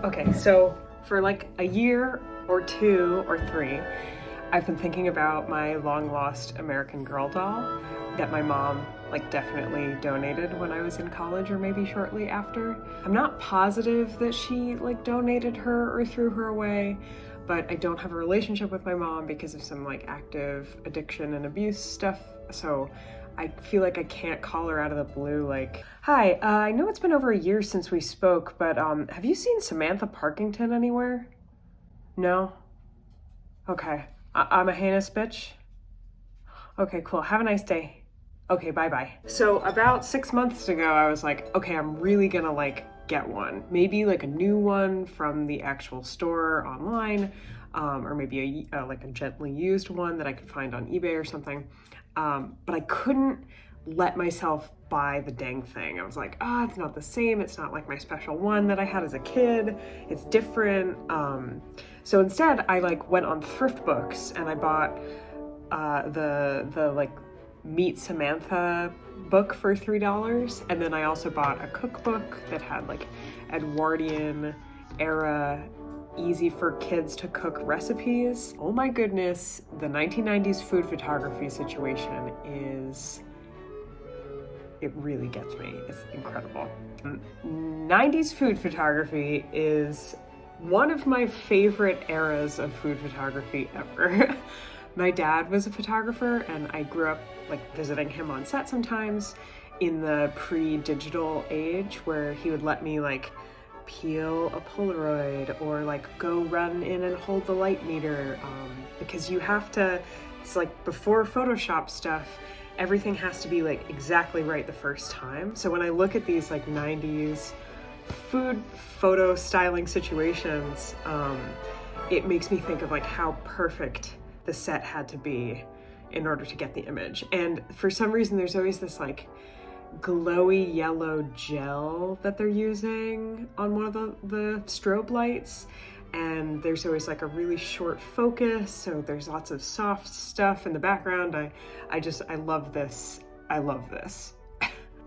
Okay, so for like a year or two or three, I've been thinking about my long lost American Girl doll that my mom like definitely donated when I was in college or maybe shortly after. I'm not positive that she like donated her or threw her away, but I don't have a relationship with my mom because of some like active addiction and abuse stuff. So I feel like I can't call her out of the blue like, hi, I know it's been over a year since we spoke, but have you seen Samantha Parkington anywhere? No? Okay. I'm a heinous bitch? Okay, cool. Have a nice day. Okay, bye-bye. So about 6 months ago, I was like, okay, I'm really gonna like get one. Maybe like a new one from the actual store online, or maybe like a gently used one that I could find on eBay or something. But I couldn't let myself buy the dang thing. I was like, it's not the same. It's not like my special one that I had as a kid. It's different. So instead, I like went on thrift books and I bought the like Meet Samantha book for $3, and then I also bought a cookbook that had like Edwardian era easy for kids to cook recipes. Oh my goodness, the 1990s food photography situation it really gets me. It's incredible. 90s food photography is one of my favorite eras of food photography ever. My dad was a photographer and I grew up like visiting him on set sometimes in the pre-digital age where he would let me like peel a Polaroid or like go run in and hold the light meter because you have to, it's like before Photoshop stuff, everything has to be like exactly right the first time. So when I look at these like 90s food photo styling situations, it makes me think of like how perfect the set had to be in order to get the image. And for some reason, there's always this like glowy yellow gel that they're using on one of the strobe lights. And there's always like a really short focus. So there's lots of soft stuff in the background. I love this. I love this.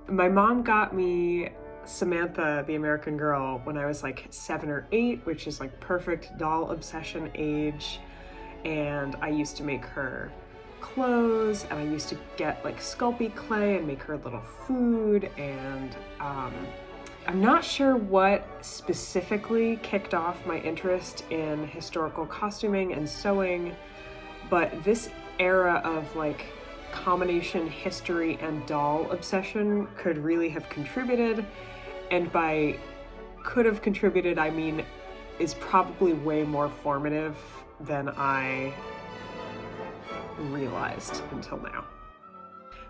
My mom got me Samantha, the American Girl, when I was like 7 or 8, which is like perfect doll obsession age. And I used to make her clothes, and I used to get like Sculpey clay and make her a little food. And I'm not sure what specifically kicked off my interest in historical costuming and sewing, but this era of like combination history and doll obsession could really have contributed. And by could have contributed, I mean is probably way more formative than I realized until now.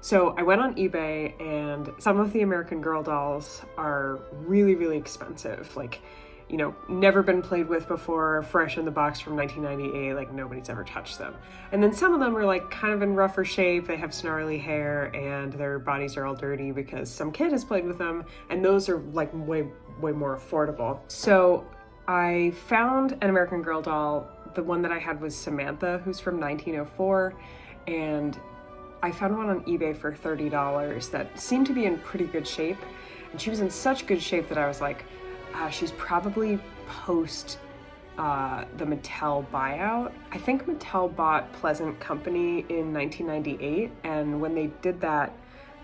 So I went on eBay, and some of the American Girl dolls are really, really expensive. Like, you know, never been played with before, fresh in the box from 1998, like nobody's ever touched them. And then some of them are like kind of in rougher shape, they have snarly hair, and their bodies are all dirty because some kid has played with them, and those are like way more affordable. So I found an American Girl doll. The one that I had was Samantha, who's from 1904, and I found one on eBay for $30 that seemed to be in pretty good shape. And she was in such good shape that I was like, she's probably post the Mattel buyout. I think Mattel bought Pleasant Company in 1998, and when they did that,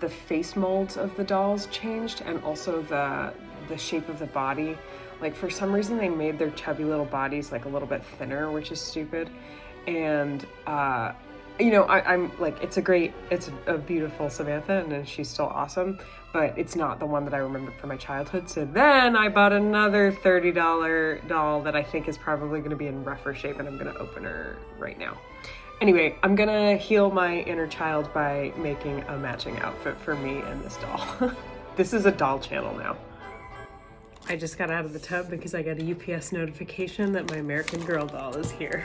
the face molds of the dolls changed, and also the shape of the body. Like for some reason they made their chubby little bodies like a little bit thinner, which is stupid. And you know, I'm like, it's a beautiful Samantha, and she's still awesome, but it's not the one that I remembered from my childhood. So then I bought another $30 doll that I think is probably going to be in rougher shape, and I'm going to open her right now. Anyway, I'm going to heal my inner child by making a matching outfit for me and this doll. This is a doll channel now. I just got out of the tub because I got a UPS notification that my American Girl doll is here.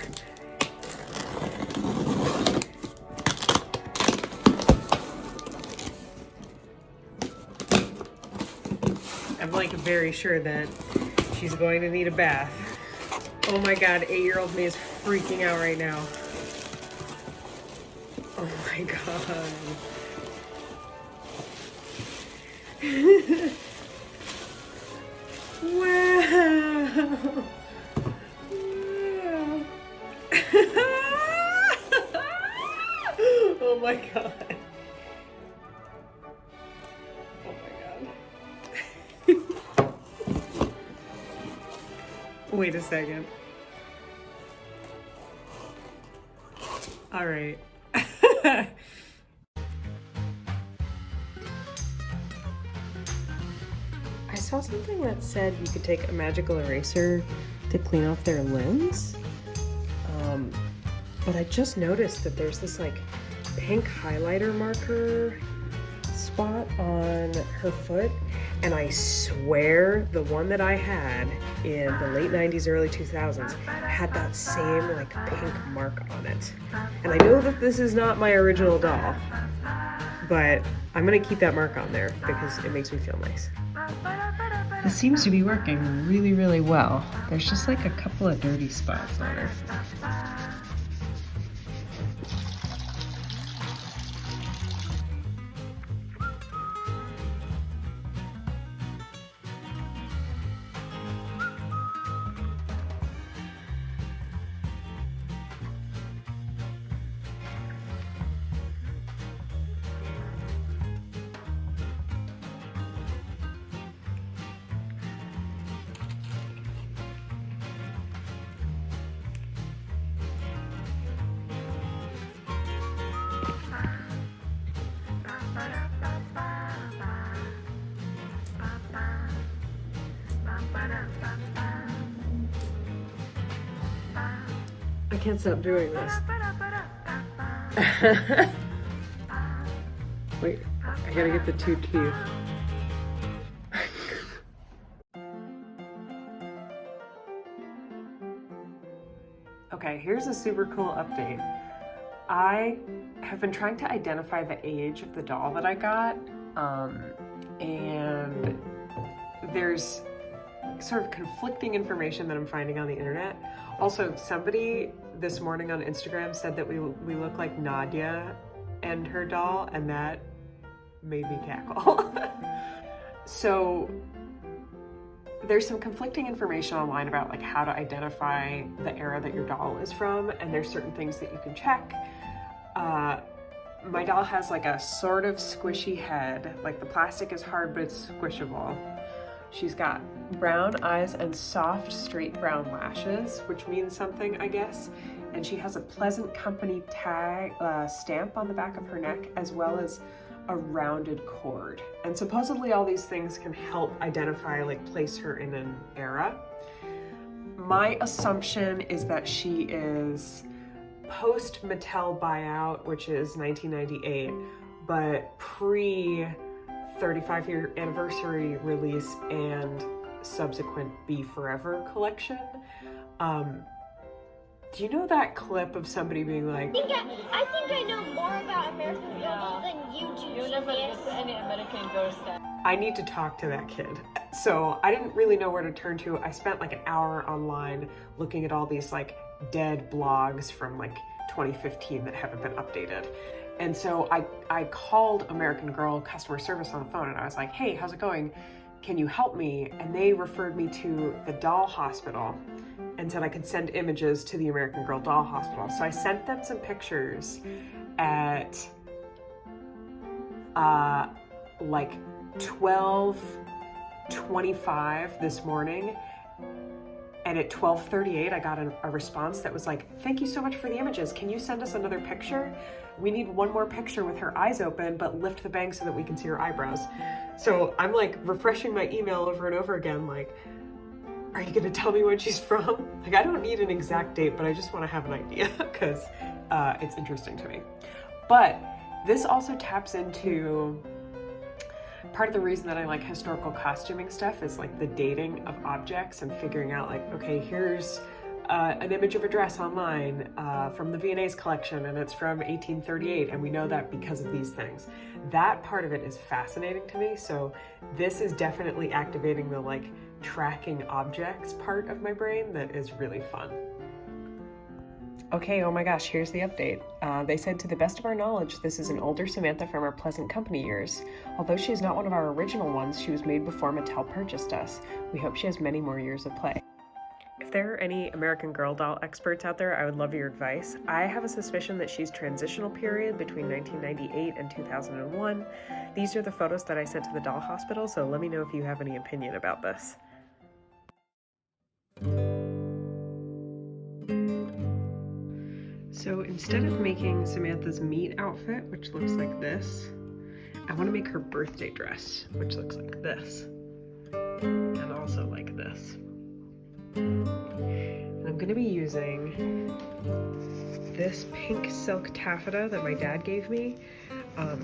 I'm like very sure that she's going to need a bath. Oh my God, 8-year-old me is freaking out right now. Oh my God. Wow. Wait a second. All right. I saw something that said you could take a magical eraser to clean off their limbs. But I just noticed that there's this like pink highlighter marker spot on her foot, and I swear the one that I had in the late 90s, early 2000s had that same like pink mark on it. And I know that this is not my original doll, but I'm gonna keep that mark on there because it makes me feel nice. This seems to be working really, really well. There's just like a couple of dirty spots on her. I can't stop doing this. Wait, I gotta get the two teeth. Okay, here's a super cool update. I have been trying to identify the age of the doll that I got, and there's sort of conflicting information that I'm finding on the internet. Also, somebody this morning on Instagram said that we look like Nadia and her doll, and that made me cackle. So there's some conflicting information online about like how to identify the era that your doll is from, and there's certain things that you can check. My doll has like a sort of squishy head, like the plastic is hard but it's squishable. She's got brown eyes and soft, straight brown lashes, which means something, I guess. And she has a Pleasant Company tag stamp on the back of her neck, as well as a rounded cord. And supposedly all these things can help identify, like place her in an era. My assumption is that she is post Mattel buyout, which is 1998, but pre 35-year anniversary release and subsequent Be Forever collection. Do you know that clip of somebody being like, I think I know more about American Girl than you do. You never listen to any American Girl stuff. I need to talk to that kid. So I didn't really know where to turn to. I spent like an hour online looking at all these like dead blogs from like 2015 that haven't been updated. And so I called American Girl customer service on the phone, and I was like, hey, how's it going? Can you help me? And they referred me to the doll hospital and said I could send images to the American Girl doll hospital. So I sent them some pictures at like 12:25 this morning. And at 12:38, I got a response that was like, thank you so much for the images. Can you send us another picture? We need one more picture with her eyes open, but lift the bang so that we can see her eyebrows. So I'm like refreshing my email over and over again, like, are you gonna tell me when she's from? Like, I don't need an exact date, but I just wanna have an idea because it's interesting to me. But this also taps into part of the reason that I like historical costuming stuff is like the dating of objects and figuring out like, okay, here's an image of a dress online from the V&A's collection, and it's from 1838, and we know that because of these things. That part of it is fascinating to me, so this is definitely activating the like tracking objects part of my brain that is really fun. Okay, oh my gosh, here's the update. They said, to the best of our knowledge, this is an older Samantha from our Pleasant Company years. Although she is not one of our original ones, she was made before Mattel purchased us. We hope she has many more years of play. If there are any American Girl doll experts out there, I would love your advice. I have a suspicion that she's transitional period between 1998 and 2001. These are the photos that I sent to the doll hospital, so let me know if you have any opinion about this. So instead of making Samantha's meet outfit, which looks like this, I want to make her birthday dress, which looks like this, and also like this. And I'm going to be using this pink silk taffeta that my dad gave me.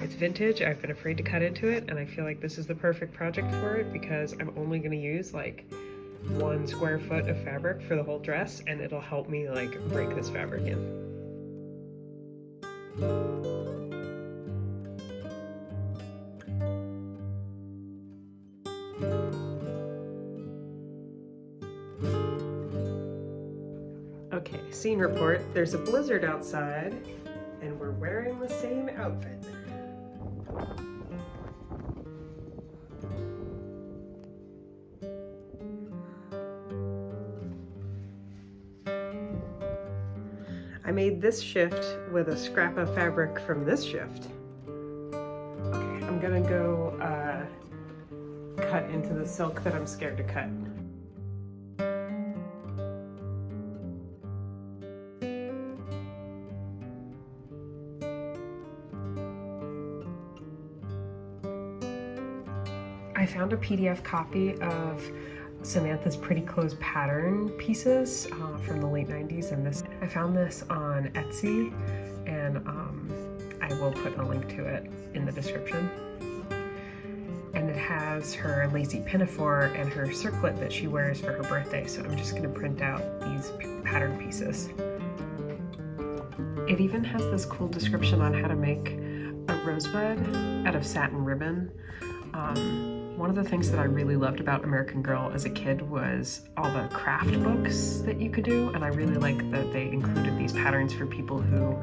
It's vintage. I've been afraid to cut into it, and I feel like this is the perfect project for it because I'm only going to use like 1 square foot of fabric for the whole dress, and it'll help me like break this fabric in. Okay, scene report. There's a blizzard outside, and we're wearing the same outfit. I made this shift with a scrap of fabric from this shift. Okay, I'm gonna go cut into the silk that I'm scared to cut. I found a PDF copy of Samantha's Pretty Clothes pattern pieces from the late 90s, and I found this on Etsy, and I will put a link to it in the description. And it has her lacy pinafore and her circlet that she wears for her birthday, so I'm just going to print out these pattern pieces. It even has this cool description on how to make a rosebud out of satin ribbon. One of the things that I really loved about American Girl as a kid was all the craft books that you could do, and I really like that they included these patterns for people who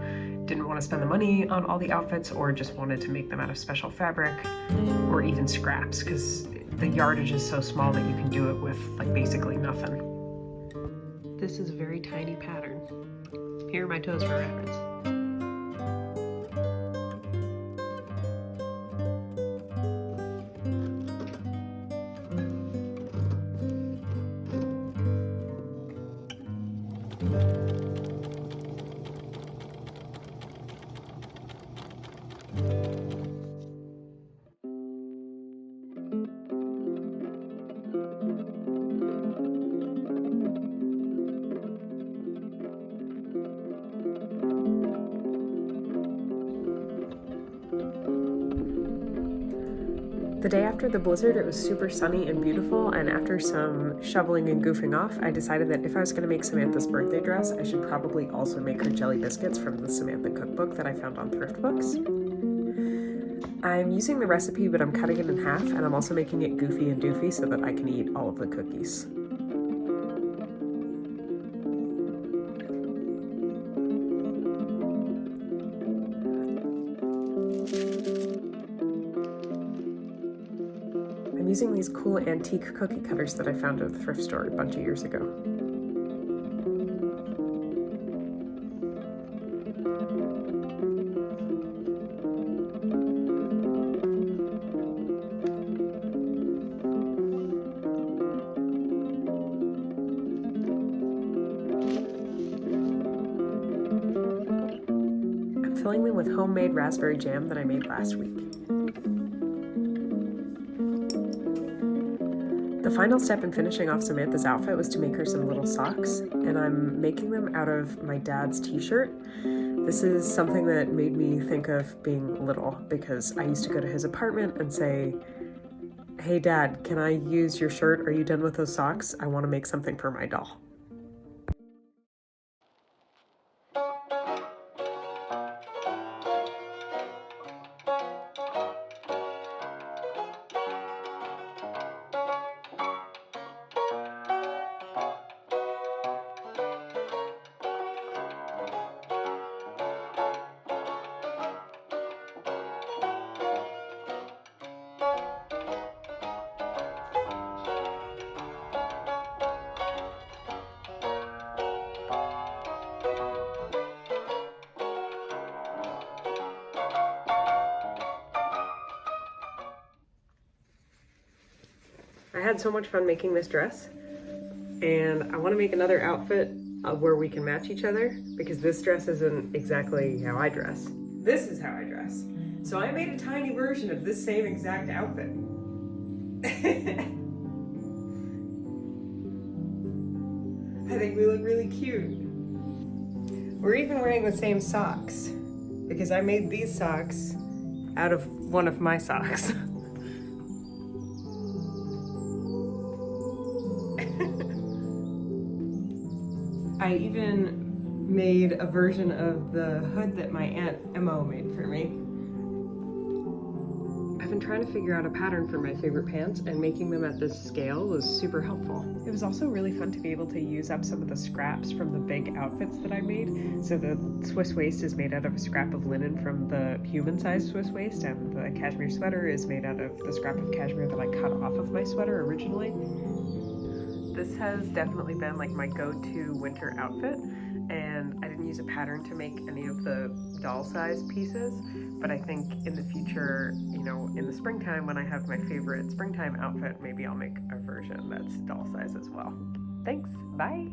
didn't want to spend the money on all the outfits or just wanted to make them out of special fabric or even scraps, because the yardage is so small that you can do it with like basically nothing. This is a very tiny pattern. Here are my toes for reference. The day after the blizzard, it was super sunny and beautiful, and after some shoveling and goofing off, I decided that if I was going to make Samantha's birthday dress, I should probably also make her jelly biscuits from the Samantha cookbook that I found on Thrift Books. I'm using the recipe, but I'm cutting it in half, and I'm also making it goofy and doofy so that I can eat all of the cookies. I'm using these cool antique cookie cutters that I found at the thrift store a bunch of years ago. I'm filling them with homemade raspberry jam that I made last week. The final step in finishing off Samantha's outfit was to make her some little socks, and I'm making them out of my dad's t-shirt. This is something that made me think of being little, because I used to go to his apartment and say, "Hey Dad, can I use your shirt? Are you done with those socks? I want to make something for my doll." I had so much fun making this dress, and I want to make another outfit where we can match each other, because this dress isn't exactly how I dress. This is how I dress. So I made a tiny version of this same exact outfit. I think we look really cute. We're even wearing the same socks, because I made these socks out of one of my socks. I even made a version of the hood that my Aunt Emma made for me. I've been trying to figure out a pattern for my favorite pants, and making them at this scale was super helpful. It was also really fun to be able to use up some of the scraps from the big outfits that I made. So the Swiss waist is made out of a scrap of linen from the human-sized Swiss waist, and the cashmere sweater is made out of the scrap of cashmere that I cut off of my sweater originally. This has definitely been like my go-to winter outfit, and I didn't use a pattern to make any of the doll-sized pieces, but I think in the future, you know, in the springtime when I have my favorite springtime outfit, maybe I'll make a version that's doll-size as well. Thanks, bye!